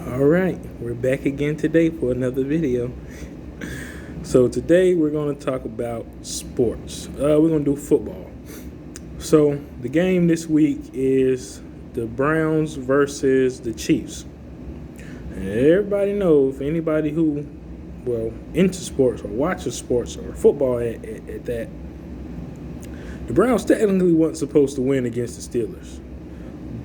All right, we're back again today for another video. So today we're going to talk about sports. We're going to do football. So the game this week is the Browns versus the Chiefs. And everybody knows, if anybody who, into sports or watches sports or football at that, the Browns technically weren't supposed to win against the Steelers.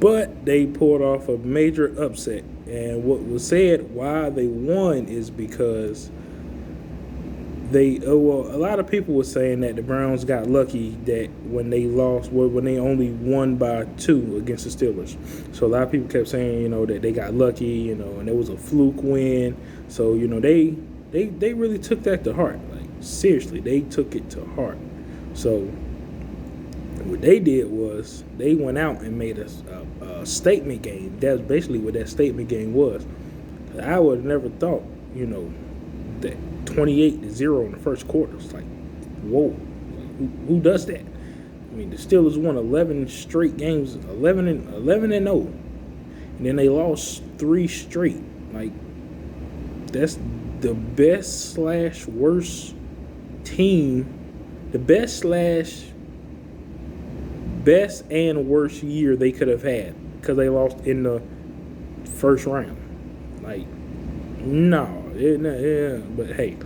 But they pulled off a major upset. And what was said why they won is because a lot of people were saying that the Browns got lucky that when they lost, when they only won by 2 against the Steelers. So a lot of people kept saying, that they got lucky, and it was a fluke win. So, they really took that to heart. Like, seriously, they took it to heart. So what they did was they went out and made a statement game. That's basically what that statement game was. I would have never thought, that 28-0 in the first quarter. It's like, whoa, who does that? I mean, the Steelers won 11 straight games, 11 and 0, and then they lost 3 straight. Like, that's the best / worst team, the best and worst year they could have had, because they lost in the first round. Like, no, but hey,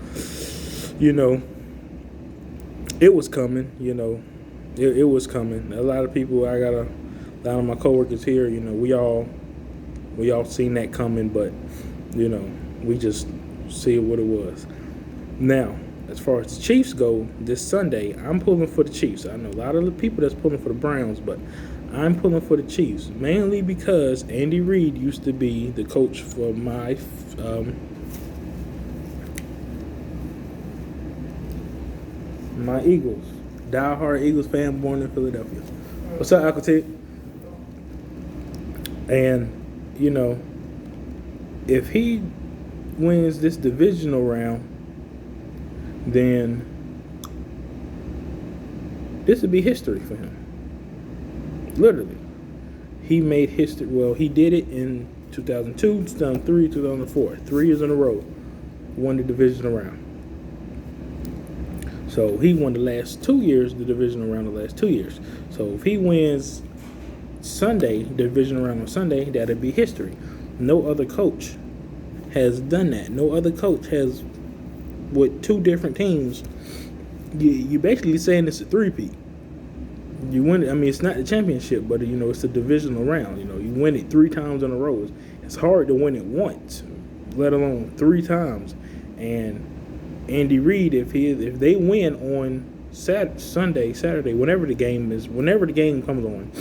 it was coming. It was coming. A lot of people, a lot of my coworkers here, we all seen that coming, but we just see what it was. Now, as far as the Chiefs go, this Sunday, I'm pulling for the Chiefs. I know a lot of the people that's pulling for the Browns, but I'm pulling for the Chiefs, mainly because Andy Reid used to be the coach for my Eagles. Die-hard Eagles fan, born in Philadelphia. What's up, Uncle T? And, if he wins this divisional round, then this would be history for him. Literally. He made history. Well, he did it in 2002, 2003, 2004. 3 years in a row. Won the divisional round. So he won the last 2 years, the divisional round the last 2 years. So if he wins Sunday, the divisional round on Sunday, that'd be history. No other coach has done that. No other coach has, with 2 different teams, you basically saying it's a three-peat. You win it. I mean, it's not the championship, but it's a divisional round. You win it 3 times in a row. It's hard to win it once, let alone 3 times. And Andy Reid, if they win on Sunday, Saturday, whenever the game comes on,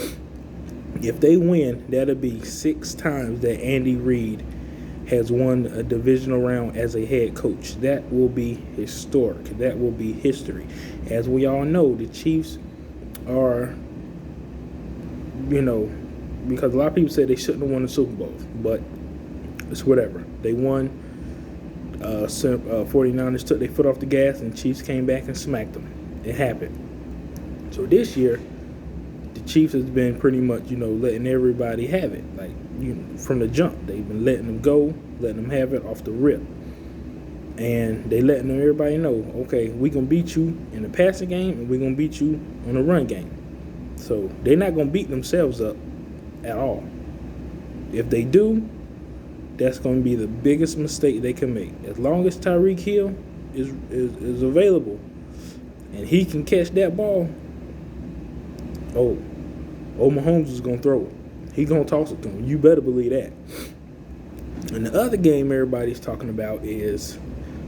if they win, that'll be 6 times that Andy Reid has won a divisional round as a head coach. That will be historic. That will be history. As we all know, the Chiefs are, because a lot of people say they shouldn't have won the Super Bowl, but it's whatever. They won. 49ers took their foot off the gas, and Chiefs came back and smacked them. It happened. So this year, the Chiefs has been pretty much, letting everybody have it. Like, from the jump, they've been letting them go, letting them have it off the rip. And they letting everybody know, okay, we're going to beat you in the passing game, and we're going to beat you on the run game. So they're not going to beat themselves up at all. If they do, that's going to be the biggest mistake they can make. As long as Tyreek Hill is available and he can catch that ball, Mahomes is going to throw it. He's going to toss it to him. You better believe that. And the other game everybody's talking about is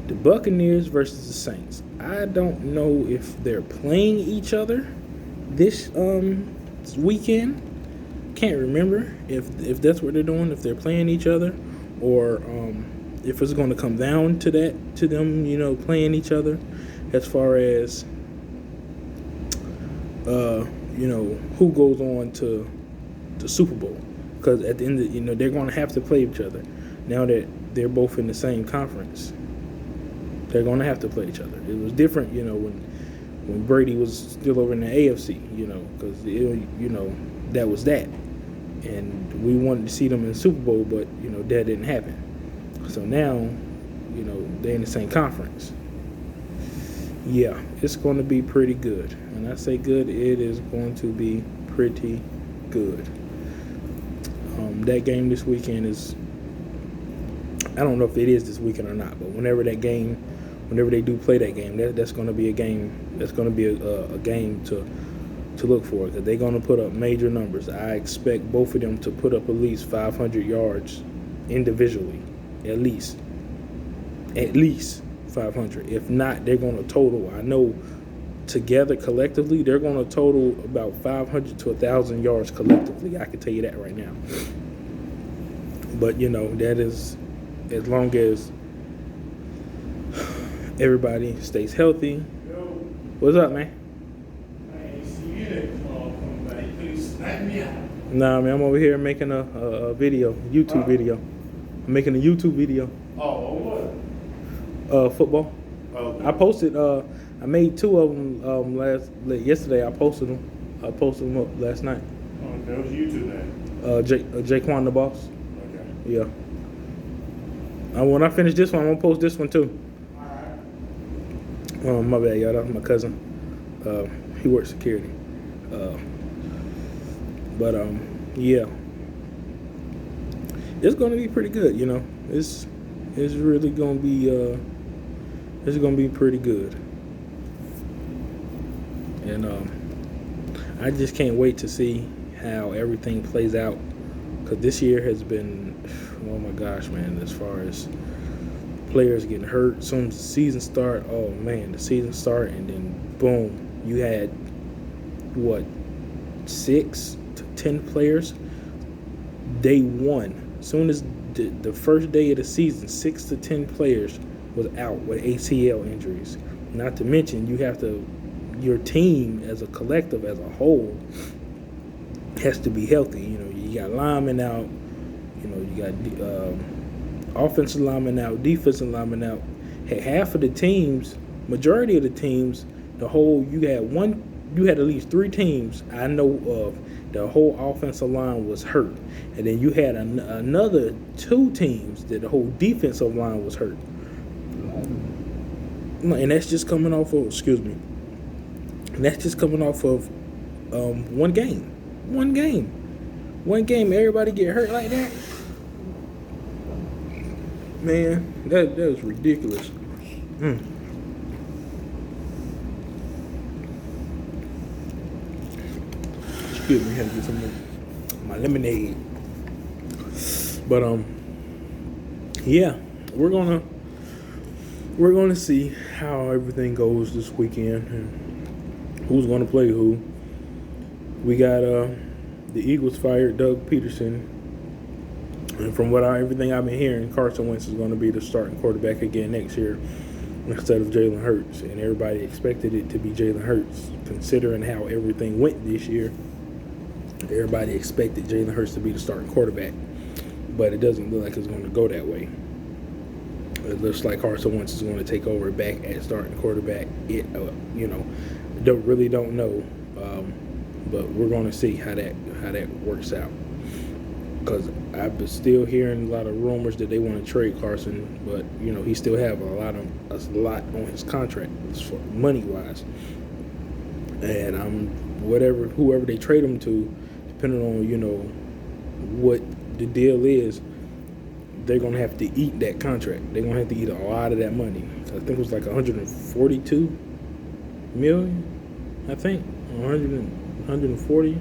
the Buccaneers versus the Saints. I don't know if they're playing each other this weekend. Can't remember if that's what they're doing, if they're playing each other, or if it's going to come down to that, to them, playing each other, as far as who goes on to the Super Bowl. Because at the end of, they're going to have to play each other. Now that they're both in the same conference, they're going to have to play each other. It was different, when Brady was still over in the AFC, because, that was that. and we wanted to see them in the Super Bowl, but that didn't happen. So now, they're in the same conference. Yeah, it's going to be pretty good. And I say good, it is going to be pretty good. That game this weekend is, I don't know if it is this weekend or not, but whenever they do play that game, that's going to be a game. That's going to be a game to look for, because they're going to put up major numbers. I expect both of them to put up at least 500 yards individually, at least 500. If not, they're going to total. I know together collectively, they're going to total about 500 to 1,000 yards collectively. I can tell you that right now. But that is as long as everybody stays healthy. What's up, man? Nah, man, I'm over here making a video, YouTube video. I'm making a YouTube video. Oh, what? Football. Okay. I posted. I made 2 of them yesterday. I posted them. I posted them up last night. Okay, what's YouTube name? Jaquan the Boss. Okay. Yeah. When I finish this one, I'm gonna post this one too. Alright. My bad, y'all. That's my cousin. He works security. But yeah, it's gonna be pretty good. It's really gonna be it's gonna be pretty good, and I just can't wait to see how everything plays out, because this year has been, oh my gosh, man, as far as players getting hurt, soon as the season start, oh man, the season start, and then boom, you had what, 6 to 10 players day one. Soon as the first day of the season, 6 to 10 players was out with ACL injuries. Not to mention, your team as a collective, as a whole, has to be healthy. You got linemen out, you got offensive linemen out, defensive linemen out. Half of the teams, majority of the teams, you had at least 3 teams I know of, the whole offensive line was hurt. And then you had another 2 teams that the whole defensive line was hurt. And that's just coming off of, one game. One game, everybody get hurt like that? Man, that was ridiculous. Excuse me, I had to get some of my lemonade. But yeah, we're gonna see how everything goes this weekend and who's gonna play who. We got the Eagles fired Doug Peterson, and from everything I've been hearing, Carson Wentz is going to be the starting quarterback again next year instead of Jalen Hurts, and everybody expected it to be Jalen Hurts, considering how everything went this year. Everybody expected Jalen Hurts to be the starting quarterback, but it doesn't look like it's going to go that way. It looks like Carson Wentz is going to take over back at starting quarterback. Don't know, but we're going to see how that works out. Because I've been still hearing a lot of rumors that they want to trade Carson, but he still have a lot on his contract money wise, and whoever they trade him to, depending on what the deal is, they're gonna have to eat that contract. They're gonna have to eat a lot of that money. I think it was like 142 million. I think 140.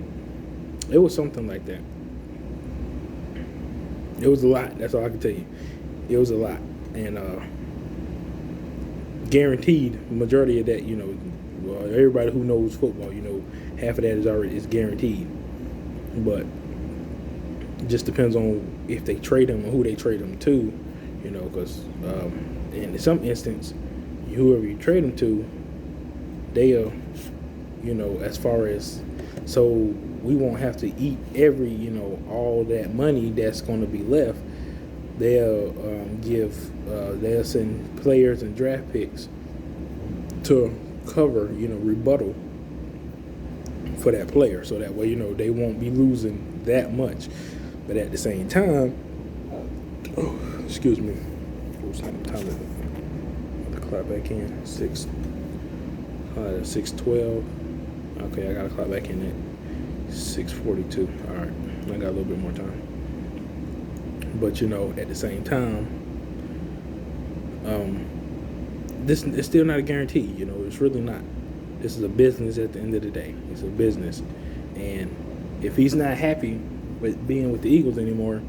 It was something like that. It was a lot. That's all I can tell you. It was a lot, and guaranteed. Majority of that, everybody who knows football, half of that is guaranteed. But it just depends on if they trade him or who they trade him to, because in some instance, whoever you trade him to, they are, as far as, so we won't have to eat every, all that money that's going to be left. They'll they'll send players and draft picks to cover, rebuttal for that player. So that way, they won't be losing that much. But at the same time, excuse me, time to clock back in 6:12. Okay, I gotta clock back in at 6:42. All right, I got a little bit more time. But at the same time, this is still not a guarantee. It's really not. This is a business at the end of the day. It's a business, and if he's not happy with being with the Eagles anymore,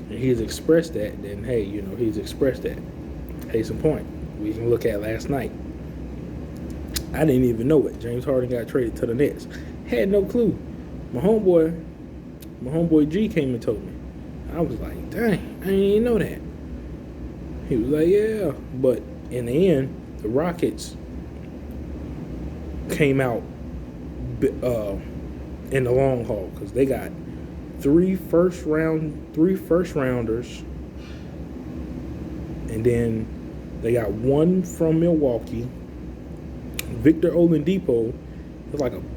and he's expressed that, then hey, he's expressed that. Case in point, we can look at last night. I didn't even know it. James Harden got traded to the Nets. Had no clue. My homeboy G came and told me. I was like, dang, I didn't even know that. He was like, yeah. But in the end, the Rockets came out in the long haul because they got three first rounders, and then they got one from Milwaukee. Victor Oladipo,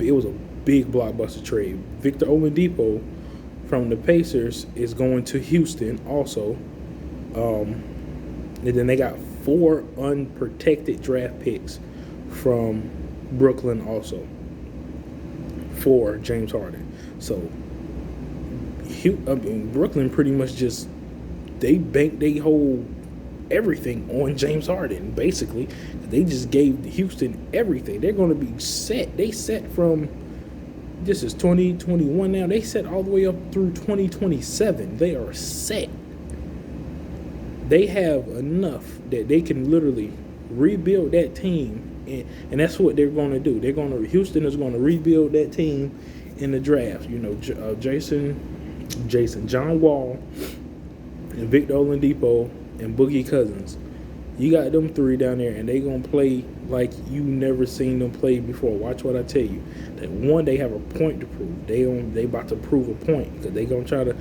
it was a big blockbuster trade. Victor Oladipo from the Pacers is going to Houston also. And then they got 4 unprotected draft picks from Brooklyn also for James Harden. So Brooklyn pretty much just they banked their whole everything on James Harden. Basically, they just gave Houston everything. They're going to be set. They set from this is 2021 now. They set all the way up through 2027. They are set. They have enough that they can literally rebuild that team, and that's what they're going to do. Houston is going to rebuild that team in the draft. John Wall, and Victor Oladipo, and Boogie Cousins. You got them 3 down there, and they gonna play like you never seen them play before. Watch what I tell you. That one, they have a point to prove. They about to prove a point because they gonna try to,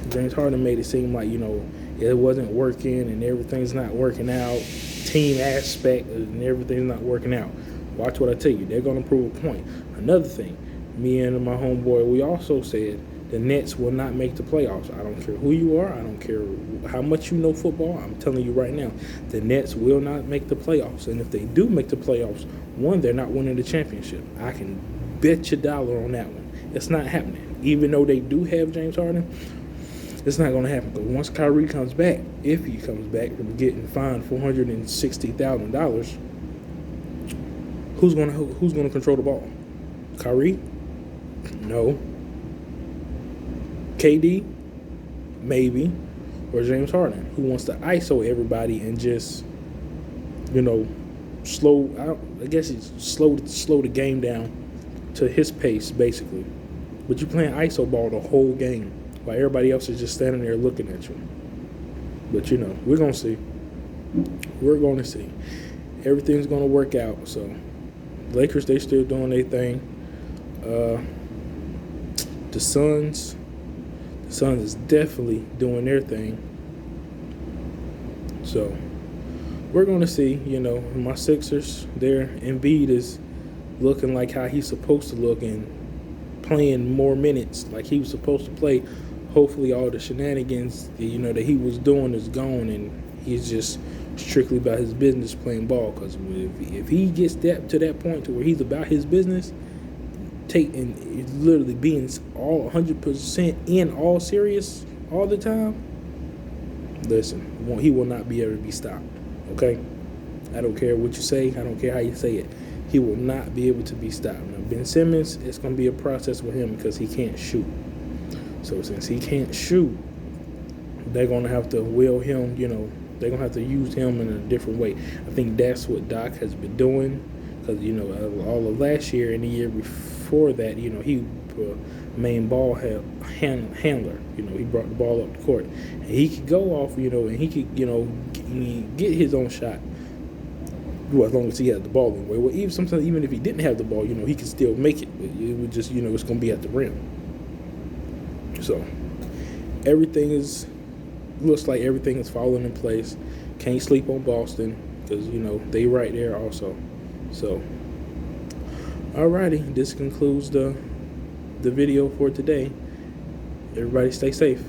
James Harden made it seem like it wasn't working and everything's not working out. Team aspect and everything's not working out. Watch what I tell you. They're gonna prove a point. Another thing, me and my homeboy, we also said the Nets will not make the playoffs. I don't care who you are. I don't care how much you know football. I'm telling you right now, the Nets will not make the playoffs. And if they do make the playoffs, one, they're not winning the championship. I can bet your dollar on that one. It's not happening. Even though they do have James Harden, it's not going to happen. Because once Kyrie comes back, if he comes back from getting fined $460,000, who's going to control the ball? Kyrie? No. KD, maybe, or James Harden, who wants to ISO everybody and just, slow the game down to his pace, basically. But you're playing ISO ball the whole game while everybody else is just standing there looking at you. But, we're going to see. We're going to see. Everything's going to work out. So, Lakers, they still doing their thing. The Suns is definitely doing their thing. So we're going to see, my Sixers, their Embiid is looking like how he's supposed to look and playing more minutes like he was supposed to play. Hopefully all the shenanigans, that he was doing is gone and he's just strictly about his business playing ball. Because if he gets to that point to where he's about his business, and literally being all 100% in, all serious all the time, listen, he will not be able to be stopped. Okay, I don't care what you say. I don't care how you say it. He will not be able to be stopped. Now, Ben Simmons, it's going to be a process with him because he can't shoot. So since he can't shoot, they're going to have to will him. They're going to have to use him in a different way. I think that's what Doc has been doing because all of last year and the year before that, he main ball handler. He brought the ball up the court, and he could go off. And he could get his own shot. Well, as long as he had the ball anyway. Well, even if he didn't have the ball, he could still make it. It would just it's going to be at the rim. So looks like everything is falling in place. Can't sleep on Boston because they right there also. So, alrighty, this concludes the the video for today. Everybody stay safe.